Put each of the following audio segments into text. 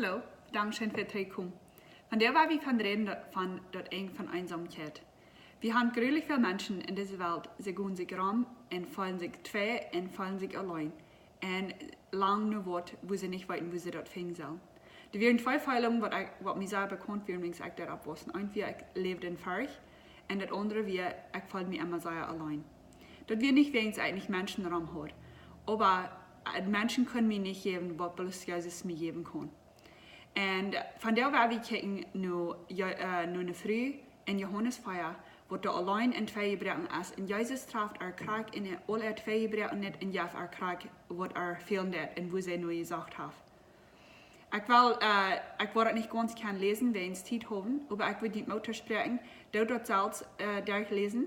Hallo, dankeschön für die Kommen. Von der war wir von reden von dort eng von Einsamkeit. Wir haben gruwelijk viele Menschen in dieser Welt, sie gehen sich rum und fühlen sich zwei und fühlen sich allein. Und lang nur Wort, wo sie nicht wissen, wo sie dort finden sollen. Da wären zwei Fälle, was mir sehr bekannt wird, wenn ich das abwusste. Ein, wie ich lebe in Ferch, und das andere, wie ich fühle mich immer sehr allein. Dort wird nicht, wenn es eigentlich Menschen rumhat. Aber Menschen können mir nicht geben, was bloß Jesus mir geben kann. Und von der war wir kijken nur eine Früh in Johannes Feier, wo der allein in twee gebroken ist. Und Jesus traf Krieg in alle twee gebroken nicht in Jeff Krieg, was fehlen hat und wo sie nur gesagt hat. Ich will das nicht ganz gerne lesen, wenn es Zeit haben, aber ich will die Mutter sprechen, dort selbst durchlesen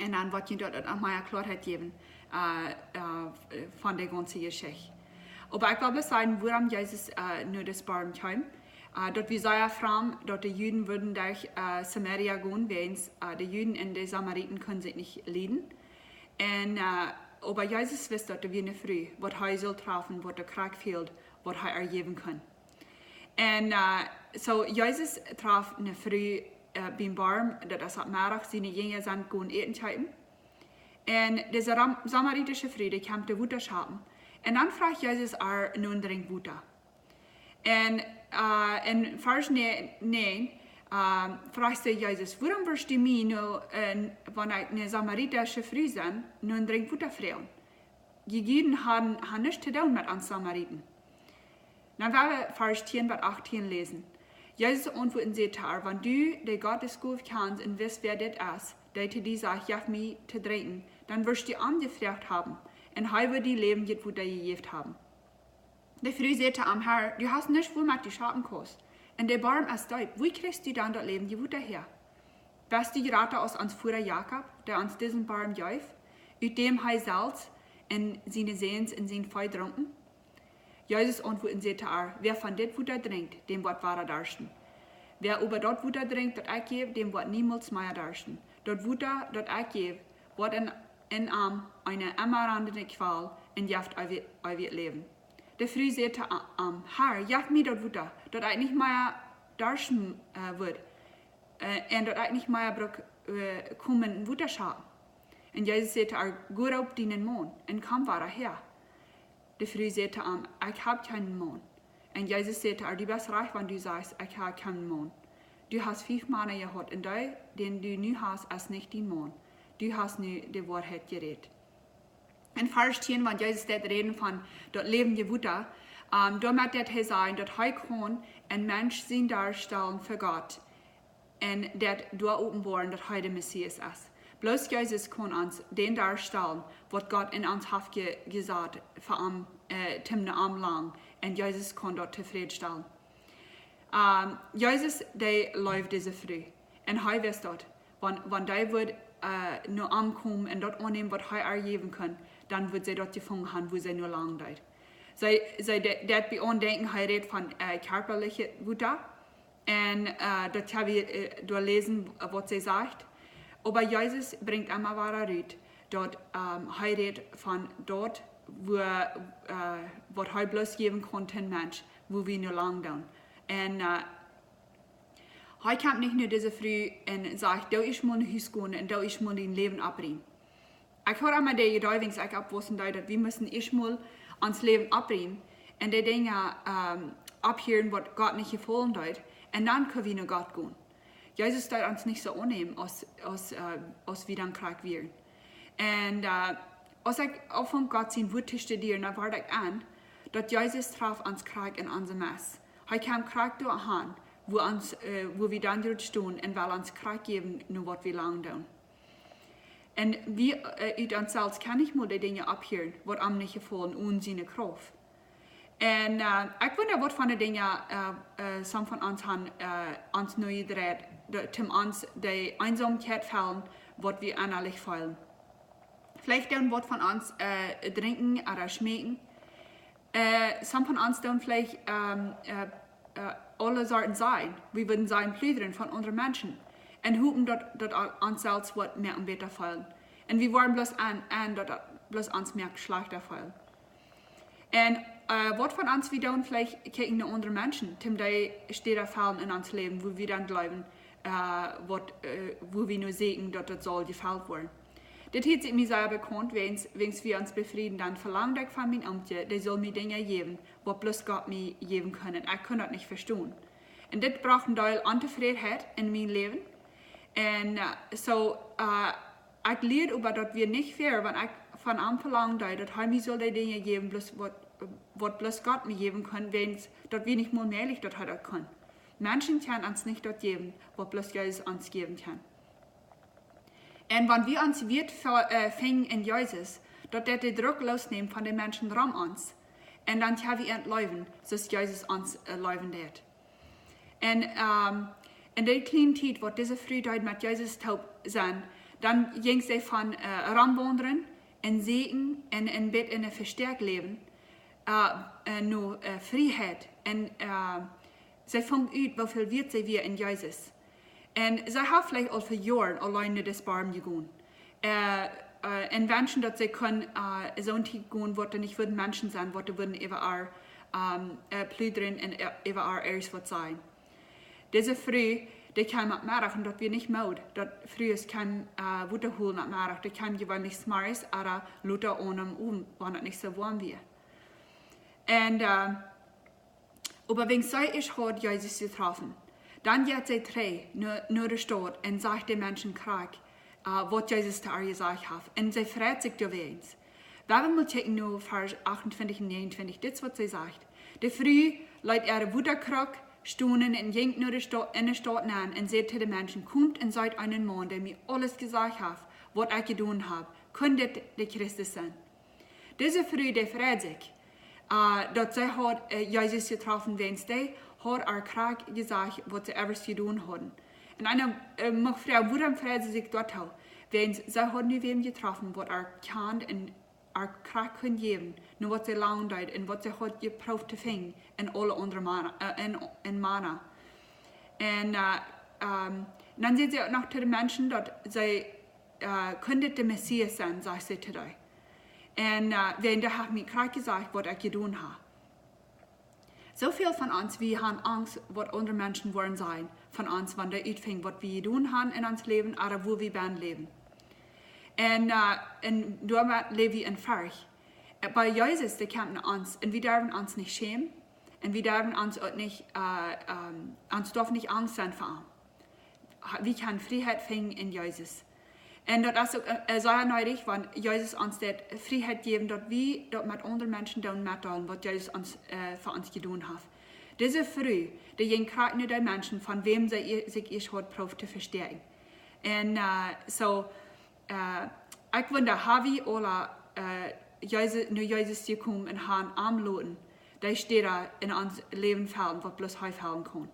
und dann wird ich dort auch mal Klarheit geben von der ganzen Geschichte. Aber ich will sagen, warum Jesus nur das Barm kam. Dort wie sei fram, dort die Juden würden durch Samaria gehen, wenn die Juden und die Samariten können sich nicht leiden. Und, aber Jesus wusste dort wie eine Früh, was er soll treffen, was der Krieg fehlt, was er ergeben kann. Und so Jesus traf eine Früh beim Barm, das ist am Mittag, seine Jünger sind gehen eten. Und diese samaritische Früh, die kam der Wutter schaffen. Und dann fragt Jesus nun dringend Wutter. Und in Vers 9 fragt Jesus, warum wirst du mich nur, wenn ich eine samaritische Frau bin, nun dringend Wutter fragen? Die Juden haben nichts zu tun mit uns Samariten. Dann werden wir Vers 10 bis 18 lesen. Jesus antwortet und sagt, wenn du der Gottes Ruf kennst und weißt, wer das ist, der zu dir sagt, ja, mich zu trinken, dann wirst du angefragt haben. Und er wird die Leben jetzt, wo die gegeben haben. Die Frau sagte am Herr, du hast nicht, womit du schaffen kannst. Und der Baum ist Daut, wie kriegst du dann das Leben, die Wutter her? Bist du gerade aus uns Führer Jakob, der uns diesen Baum jäuft, aus dem Salz und seine Sehens in sein Feuer trunken? Jesus antwortet und sagte wer von dit Wutter trinkt, dem wird wahrer darsten. Wer über dort Wutter trinkt, das ich gebe, dem wird niemals mehr darsten. Dort Wutter, das ich gebe, wird in eine immer andere Qual und jaft euer Leben. Der Früh sagte Herr, jaft mir dort Wutter, dort ich nicht mehr darschen wird, und dort ich nicht mehr kommen Wutter schauen. Und Jesus sagte gut auf deinen Mond, und komm weiter her. Der Früh sagte ich hab keinen Mond. Und Jesus sagte du bist reich, wenn du sagst, ich hab keinen Mond. Du hast 5 Männer gehabt, und der, den du nu hast, ist nicht dein Mond. Du hast nu die Wahrheit geredet. In Vers 10, wenn Jesus das reden von dort leben die Wutter, damit das er sagen, dass er kann ein Mensch sein darstellen für Gott und das dort offenbaren, dass er der Messias ist. Bloß Jesus kann uns den darstellen, was Gott in uns hat gesagt, für Timne am lang, und Jesus kann dort zufriedenstellen. Jesus, der läuft diese Früh, und er weiß dort, wenn der wird nur ankommen und dort annehmen, was er ergeben kann, dann wird sie dort gefangen haben, wo sie nur lang dort. Sie das bei uns denken, er redet von körperlicher Wutter, und dort habe ich durchlesen, was sie sagt. Aber Jesus bringt immer wahrer Rüd, dort er redet von dort, wo was er bloß geben konnte, ein Mensch, wo wir nur lang dauern. Und er kommt nicht nur diese Früh und sagt, da ist mal ein Haus gehen und da ist mal dein Leben abbringen. Ich habe immer die Gedanken, wenn ich abwusste, dass wir müssen erstmal ans Leben abbringen und die Dinge abhören, was Gott nicht gefallen hat, und dann können wir nach Gott gehen. Jesus darf uns nicht so annehmen, als wir dann krank werden. Und als ich auch von Gott sein Wort studiere, dann warte ich an, dass Jesus traf uns krank in unserem Mess. Er kam krank durch an, wo wir dann dort stehen und will uns krank geben, nur was wir lang tun. Und wir uns selbst kann ich mal die Dinge abhören, was am nicht gefallen und seine Kraft. Und ich wundere, was von den Dingen some von uns haben uns neu gedreht, um uns die Einsamkeit fällen, was wir innerlich fühlen. Vielleicht dann was von uns trinken oder schmecken. Some von uns dann vielleicht alle Sorten sein. Wir würden sein Plüdern von anderen Menschen. Und hoffen, dass uns selbst was mehr und besser fühlen. Und wir wollen bloß dass bloß uns mehr schlechter fühlen. Und wat von uns wir dann vielleicht kijken naar andere Menschen, tim die steden fallen in ons Leben, wo wir dann glauben, wo wir nur sehen, dass das soll gefällt worden. Das hat sich mir sehr bekannt, wenn wir uns befrieden, dann verlangt ich von meinem Amtje, der soll mir Dinge geben, was bloß Gott mir geben können. Ich kann das nicht verstehen. Und das braucht ein Teil Unzufriedenheit in meinem Leben. Und ich lerne über, dass wir nicht fair, wenn ich von ihm verlange, dass er mir soll die Dinge geben, was bloß Gott mir geben kann, wenn wir nicht mehr möglich das können. Menschen können uns nicht das geben, was bloß Jesus uns geben kann. Und wenn wir uns fängen in Jesus, dass der den Druck losnehmen von den Menschen rum uns, und dann können wir entleuven, dass Jesus uns leuven wird. Und in der kleinen Zeit, wo diese Frühzeit mit Jesus taub sind, dann ging sie von Ramwandern in Segen und in Bett in ein verstärkt Leben, nur Freiheit. Und sie fangen ut, wie viel wird sie wir in Jesus. Und sie haben vielleicht auch für Jahre alleine das Barm gegangen. Und Menschen, dass sie können so ein Tag gehen, wo nicht würden Menschen sein, wo die würden überall plündern und überall erst was sein. Diese Früh, die kam am Mittag und dort wir nicht Mode. Dort früh ist kein Wutterholen am Mittag, die kam gewöhnlich smarres, aber Luther ohne Abend, wenn es nicht so warm wird. Und, aber wenn sie ich hat Jesus getroffen, dann geht sie drei nur der Stadt und sagt den Menschen krank, was Jesus da gesagt hat. Und sie freut sich darüber. Wir mal checken nur Vers 28 und 29, das ist, was sie sagt. Die Früh leitet ihre Wutterkrug, stunden und ging nur in der Stadt an und sagt zu den Menschen, kommt und seid einen Mann, der mir alles gesagt hat, was ich getan habe. Könnte der Christus sein? Diese Früh, der freut sich, dass sie hat Jesus getroffen, wenn sie hat er krank gesagt, was sie etwas getan hatten. Und einer mag fragen, warum freut sie sich dort auch? Wenn sie hat nie wem getroffen, was er kann und er krank können geben, nur was sie lang dauert und was sie hat gebraucht zu finden in alle anderen Mana. Und dann sieht sie auch noch zu den Menschen, dass sie könnte der Messias sein, sagt sie zu dir. Und wenn der hat mir krank gesagt, was er getan hat. So viel von uns, wir haben Angst, was andere Menschen wollen sein, von uns, wenn der utfängt, was wir tun haben in uns Leben, oder wo wir werden leben. Und damit leben wir in Furcht. Bei Jesus, der kommt nach uns, und wir dürfen uns nicht schämen, und wir dürfen uns auch nicht, uns darf nicht Angst sein vor ihm. Wir können Freiheit finden in Jesus. Und das ist auch sehr nötig, wenn Jesus uns die Freiheit geben, dass wir dort mit anderen Menschen mitteilen, was Jesus uns, für uns getan hat. Diese Früh, die gehen gerade nur die Menschen, von wem sie sich ihr hat, probiert zu verstärken. Und ich wundere, haben wir alle nur Jesus gekommen und haben Armloten, die steht da in uns Leben fallen, was bloß heute fallen kann.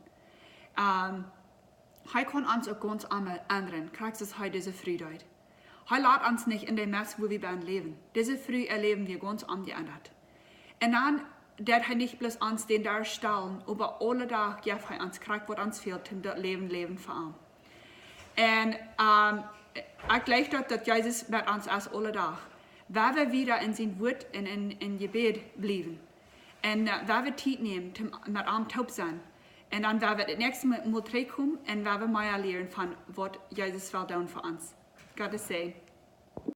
Hij kann uns auch ganz anderen, kriegst es heute diese Frühzeit. Hij lässt uns nicht in dem Mess, wo wir beim Leben. Diese Früh erleben wir ganz ungeändert. Und dann, der hat nicht bloß uns den da stellen, aber alle Tag gibt er uns kriegt, was uns fehlt, um das Leben für ihn. Und ich glaube, dass Jesus mit uns als alle Tag, weil wir wieder in sein Wort und in Gebet bleiben. Und weil wir Zeit nehmen, mit ihm taub sein. Und dann werden wir das nächste Mal zurückkommen und werden wir mehr lernen von, was Jesus will tun für uns. Gottes Segen.